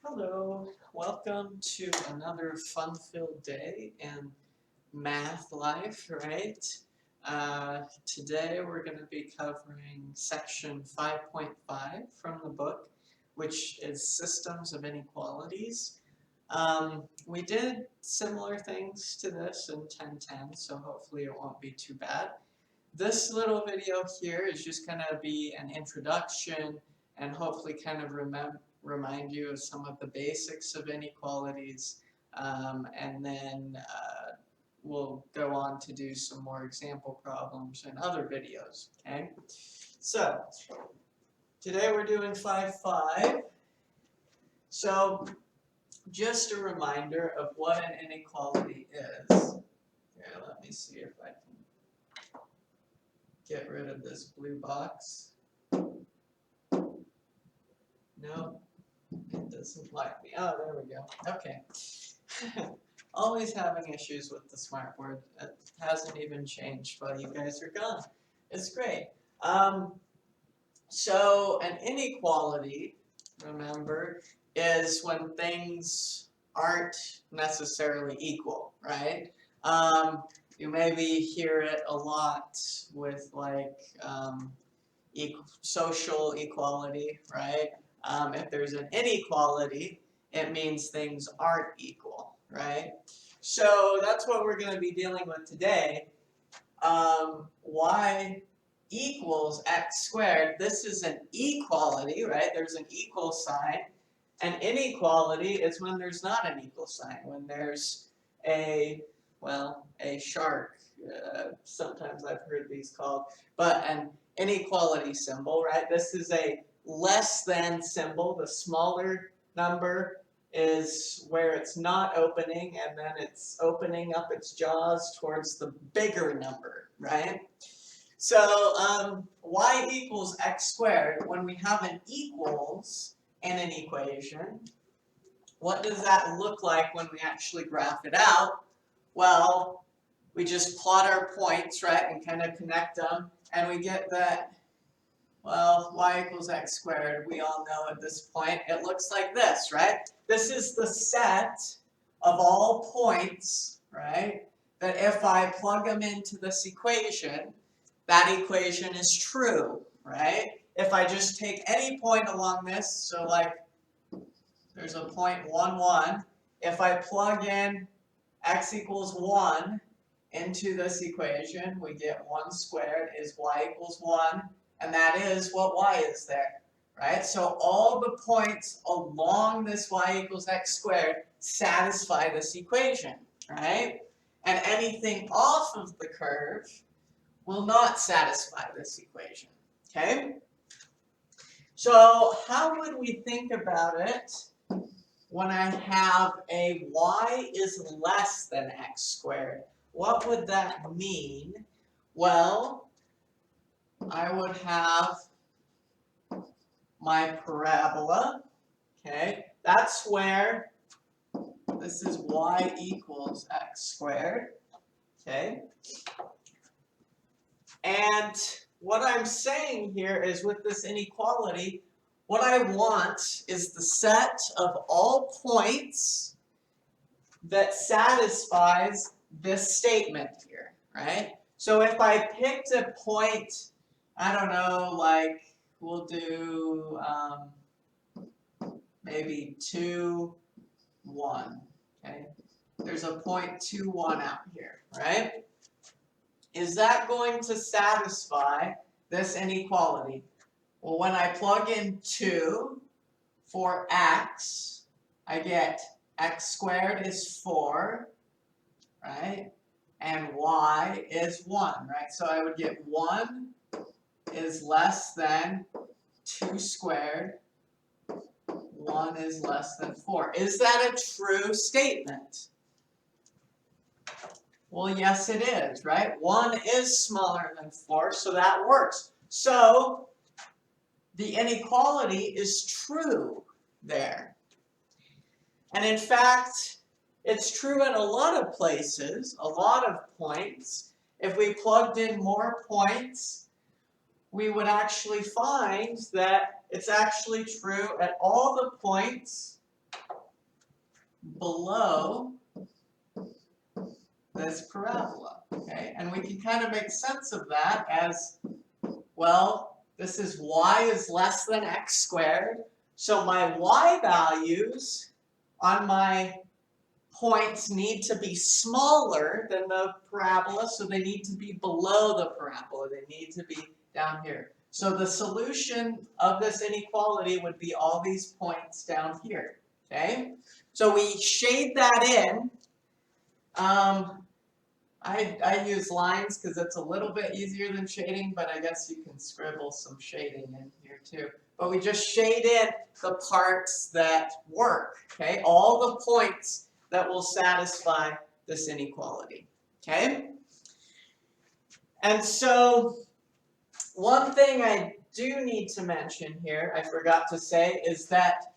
Hello, welcome to another fun-filled day in math life, right? Today we're going to be covering section 5.5 from the book, which is Systems of Inequalities. We did similar things to this in 1010, so hopefully it won't be too bad. This little video here is just going to be an introduction and hopefully kind of remind you of some of the basics of inequalities, and then we'll go on to do some more example problems in other videos, okay? So, today we're doing 5.5. So, just a reminder of what an inequality is. Here, let me see if I can get rid of this blue box. No, it doesn't like me. Oh, there we go. Okay. Always having issues with the smartboard. It hasn't even changed while you guys are gone. It's great. So an inequality, remember, is when things aren't necessarily equal, right? You maybe hear it a lot with like social equality, right? If there's an inequality, it means things aren't equal, right? So that's what we're going to be dealing with today. Y equals x squared. This is an equality, right? There's an equal sign. An inequality is when there's not an equal sign, when there's a shark. Sometimes I've heard these called, but an inequality symbol, right? This is a less than symbol. The smaller number is where it's not opening, and then it's opening up its jaws towards the bigger number, right? So y equals x squared. When we have an equals in an equation, what does that look like when we actually graph it out? Well, we just plot our points, right, and kind of connect them, and we get that, well, y equals x squared. We all know at this point it looks like this, right? This is the set of all points, right, that if I plug them into this equation, that equation is true, right? If I just take any point along this, so like there's a point 1, 1, if I plug in x equals 1 into this equation, we get 1 squared is y equals 1, and that is what y is there, right? So all the points along this y equals x squared satisfy this equation, right? And anything off of the curve will not satisfy this equation, okay? So how would we think about it when I have a y is less than x squared? What would that mean? Well, I would have my parabola, okay? That's where this is y equals x squared, okay? And what I'm saying here is with this inequality, what I want is the set of all points that satisfies this statement here, right? So if I picked a point, I don't know, like we'll do maybe 2, 1, okay? There's a point 2, 1 out here, right? Is that going to satisfy this inequality? Well, when I plug in 2 for x, I get x squared is 4, right? And y is 1, right? So I would get 1 is less than 2 squared. 1 is less than 4. Is that a true statement? Well, yes, it is, right? 1 is smaller than 4, so that works. So the inequality is true there. And in fact, it's true in a lot of places, a lot of points. If we plugged in more points, we would actually find that it's actually true at all the points below this parabola, okay? And we can kind of make sense of that as, well, this is y is less than x squared, so my y values on my points need to be smaller than the parabola, so they need to be below the parabola. They need to be down here. So the solution of this inequality would be all these points down here, okay? So we shade that in. I use lines because it's a little bit easier than shading, but I guess you can scribble some shading in here too. But we just shade in the parts that work, okay? All the points that will satisfy this inequality, okay? And so one thing I do need to mention here, I forgot to say, is that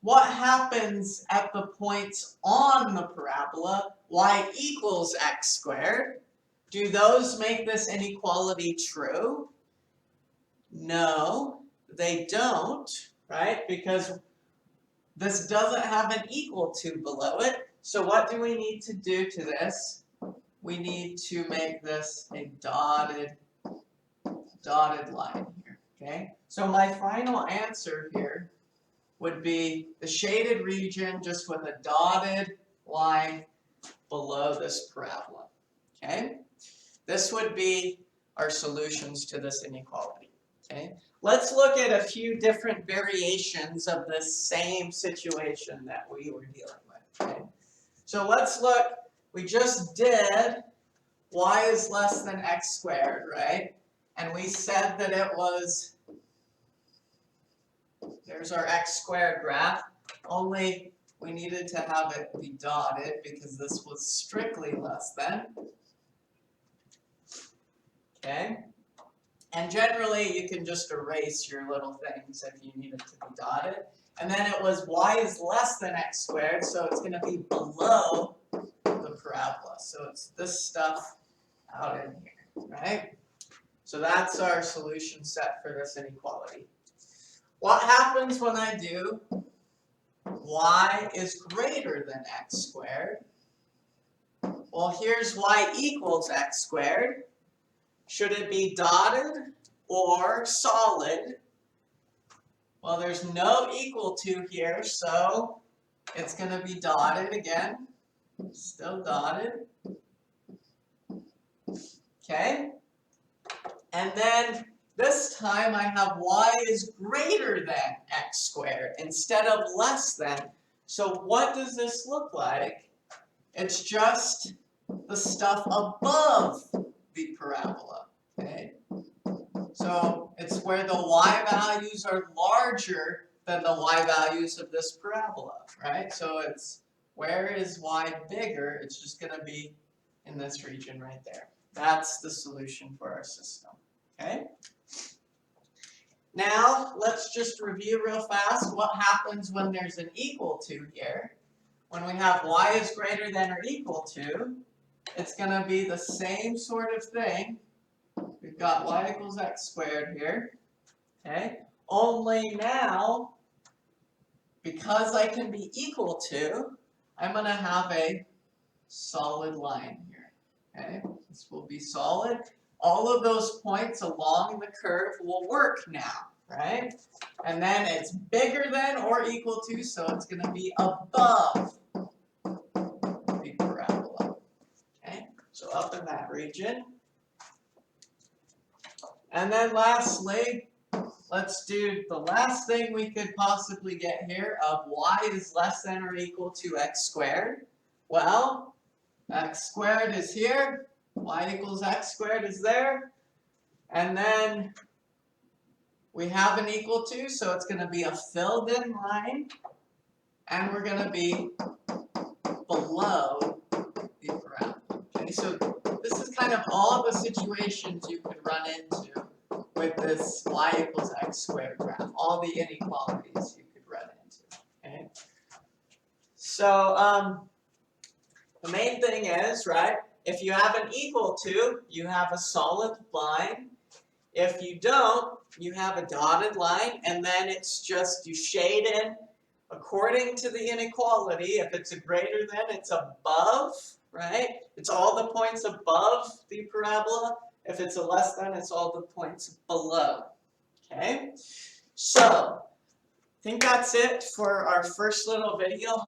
what happens at the points on the parabola, y equals x squared, do those make this inequality true? No, they don't, right? Because this doesn't have an equal to below it. So what do we need to do to this? We need to make this a dotted line here, okay? So my final answer here would be the shaded region just with a dotted line below this parabola, okay? This would be our solutions to this inequality, okay? Let's look at a few different variations of this same situation that we were dealing with, okay? So let's look, we just did y is less than x squared, right? And we said that it was, there's our x squared graph, only we needed to have it be dotted because this was strictly less than. Okay? And generally you can just erase your little things if you need it to be dotted. And then it was y is less than x squared, so it's going to be below the parabola. So it's this stuff out in here, right? So that's our solution set for this inequality. What happens when I do y is greater than x squared? Well, here's y equals x squared. Should it be dotted or solid? Well, there's no equal to here, so it's going to be dotted again. Still dotted. Okay? And then this time I have y is greater than x squared instead of less than. So what does this look like? It's just the stuff above the parabola, okay? So it's where the y values are larger than the y values of this parabola, right? So it's, where is y bigger? It's just going to be in this region right there. That's the solution for our system, okay? Now, let's just review real fast what happens when there's an equal to here. When we have y is greater than or equal to, it's going to be the same sort of thing. We've got y equals x squared here, okay? Only now, because I can be equal to, I'm going to have a solid line here, okay? This will be solid. All of those points along the curve will work now, right? And then it's bigger than or equal to, so it's going to be above the parabola, okay? So up in that region. And then lastly, let's do the last thing we could possibly get here of y is less than or equal to x squared. Well, x squared is here, y equals x squared is there, and then we have an equal to, so it's going to be a filled in line, and we're going to be below the parabola. Okay, so this is kind of all the situations you could run into with this y equals x squared graph, all the inequalities you could run into. Okay? So the main thing is, right, if you have an equal to, you have a solid line. If you don't, you have a dotted line, and then it's just you shade in according to the inequality, if it's a greater than, it's above, right? It's all the points above the parabola. If it's a less than, it's all the points below, okay? So, I think that's it for our first little video.